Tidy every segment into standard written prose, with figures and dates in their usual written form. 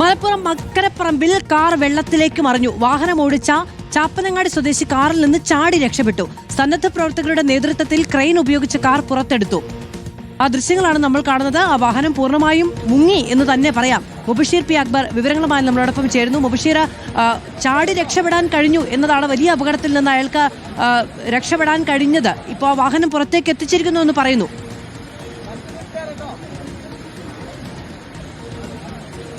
Malappuram മക്കരപ്പറമ്പിൽ car വെള്ളത്തിലേക്ക് മറിഞ്ഞു. വാഹനം ഓടിച്ച ചാപ്പനങ്ങാടി സ്വദേശി കാറിൽ നിന്ന് ചാടി രക്ഷപ്പെട്ടു. സന്നദ്ധ പ്രവർത്തകരുടെ നേതൃത്വത്തിൽ ക്രെയിൻ ഉപയോഗിച്ച് കാർ പുറത്തെടുത്തു. ആ ദൃശ്യങ്ങളാണ് നമ്മൾ കാണുന്നത്. ആ വാഹനം പൂർണ്ണമായും മുങ്ങി എന്ന് തന്നെ പറയാം. മുബഷീർ പി അക്ബർ വിവരങ്ങളുമായി നമ്മളോടൊപ്പം ചേരുന്നു. മുബഷീർ, ചാടി രക്ഷപ്പെടാൻ കഴിഞ്ഞു എന്നതാണ് വലിയ അപകടത്തിൽ നിന്ന് അയാൾക്ക് രക്ഷപ്പെടാൻ കഴിഞ്ഞത്. ഇപ്പോൾ ആ വാഹനം പുറത്തേക്ക് എത്തിച്ചിരിക്കുന്നു എന്ന് പറയുന്നു.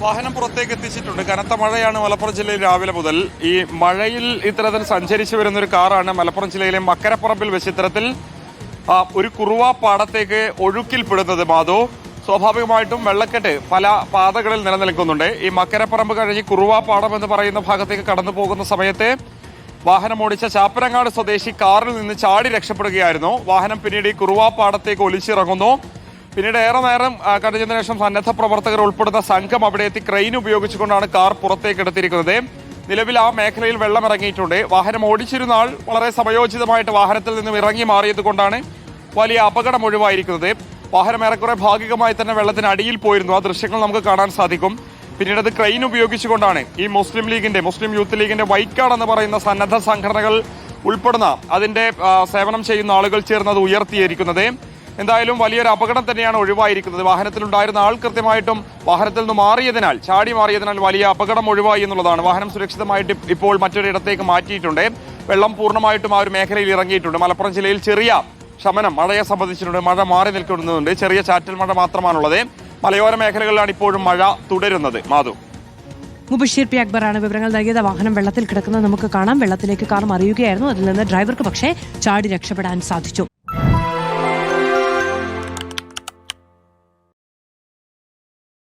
വാഹനം പുറത്തേക്ക് എത്തിച്ചിട്ടുണ്ട്. കനത്ത മഴയാണ് മലപ്പുറം ജില്ലയിൽ രാവിലെ മുതൽ. ഈ മഴയിൽ ഇത്തരത്തിൽ സഞ്ചരിച്ചു വരുന്ന ഒരു കാറാണ് മലപ്പുറം ജില്ലയിലെ മക്കരപ്പറമ്പിൽ വെച്ച് ഇത്തരത്തിൽ ഒരു കുറുവ പാടത്തേക്ക് ഒഴുക്കിൽപ്പെടുന്നത്. മാധു, സ്വാഭാവികമായിട്ടും വെള്ളക്കെട്ട് പല പാതകളിൽ നിലനിൽക്കുന്നുണ്ട്. ഈ മക്കരപ്പറമ്പ് കഴിഞ്ഞ് കുറുവ പാടം എന്ന് പറയുന്ന ഭാഗത്തേക്ക് കടന്നു പോകുന്ന സമയത്ത് വാഹനം ഓടിച്ച ചാപ്പനങ്ങാട് സ്വദേശി കാറിൽ നിന്ന് ചാടി രക്ഷപ്പെടുകയായിരുന്നു. വാഹനം പിന്നീട് ഈ കുറുവ പാടത്തേക്ക് ഒലിച്ചിറങ്ങുന്നു. പിന്നീട് ഏറെ നേരം കഴിഞ്ഞതിനു ശേഷം സന്നദ്ധ പ്രവർത്തകർ ഉൾപ്പെടുന്ന സംഘം അവിടെ എത്തി ക്രെയിൻ ഉപയോഗിച്ചുകൊണ്ടാണ് കാർ പുറത്തേക്ക് എടുത്തിരിക്കുന്നത്. നിലവിൽ ആ മേഖലയിൽ വെള്ളം ഇറങ്ങിയിട്ടുണ്ട്. വാഹനം ഓടിച്ചിരുന്ന ആൾ വളരെ സമയോചിതമായിട്ട് വാഹനത്തിൽ നിന്നും ഇറങ്ങി മാറിയത് കൊണ്ടാണ് വലിയ അപകടം ഒഴിവായിരിക്കുന്നത്. വാഹനം ഏറെക്കുറെ ഭാഗികമായി തന്നെ വെള്ളത്തിന് അടിയിൽ പോയിരുന്നു. ആ ദൃശ്യങ്ങൾ നമുക്ക് കാണാൻ സാധിക്കും. പിന്നീട് അത് ക്രെയിൻ ഉപയോഗിച്ചുകൊണ്ടാണ് ഈ മുസ്ലിം യൂത്ത് ലീഗിന്റെ വൈക്കാട് എന്ന് പറയുന്ന സന്നദ്ധ സംഘടനകൾ ഉൾപ്പെടുന്ന അതിന്റെ സേവനം ചെയ്യുന്ന ആളുകൾ ചേർന്ന് അത് ഉയർത്തിയിരിക്കുന്നത്. എന്തായാലും വലിയൊരു അപകടം തന്നെയാണ് ഒഴിവായിരിക്കുന്നത്. വാഹനത്തിലുണ്ടായിരുന്ന ആൾ കൃത്യമായിട്ടും വാഹനത്തിൽ നിന്ന് ചാടി മാറിയതിനാൽ വലിയ അപകടം ഒഴിവായി എന്നുള്ളതാണ്. വാഹനം സുരക്ഷിതമായിട്ട് ഇപ്പോൾ മറ്റൊരിടത്തേക്ക് മാറ്റിയിട്ടുണ്ട്. വെള്ളം പൂർണ്ണമായിട്ടും ആ ഒരു മേഖലയിൽ ഇറങ്ങിയിട്ടുണ്ട്. മലപ്പുറം ജില്ലയിൽ ചെറിയ ശമനം മഴയെ സംബന്ധിച്ചിട്ടുണ്ട്. മഴ മാറി നിൽക്കുന്നുണ്ട്. ചെറിയ ചാറ്റൽ മഴ മാത്രമാണുള്ളത്. മലയോര മേഖലകളിലാണ് ഇപ്പോഴും മഴ തുടരുന്നത്. മാധു, മുബഷീർ പി അക്ബറാണ് വിവരങ്ങൾ നൽകിയത്. വാഹനം വെള്ളത്തിൽ കിടക്കുന്നത് നമുക്ക് കാണാം. വെള്ളത്തിലേക്ക് കാർ മറിയുകയായിരുന്നു. അതിൽ നിന്ന് ഡ്രൈവർക്ക് പക്ഷേ ചാടി രക്ഷപ്പെടാൻ സാധിച്ചു.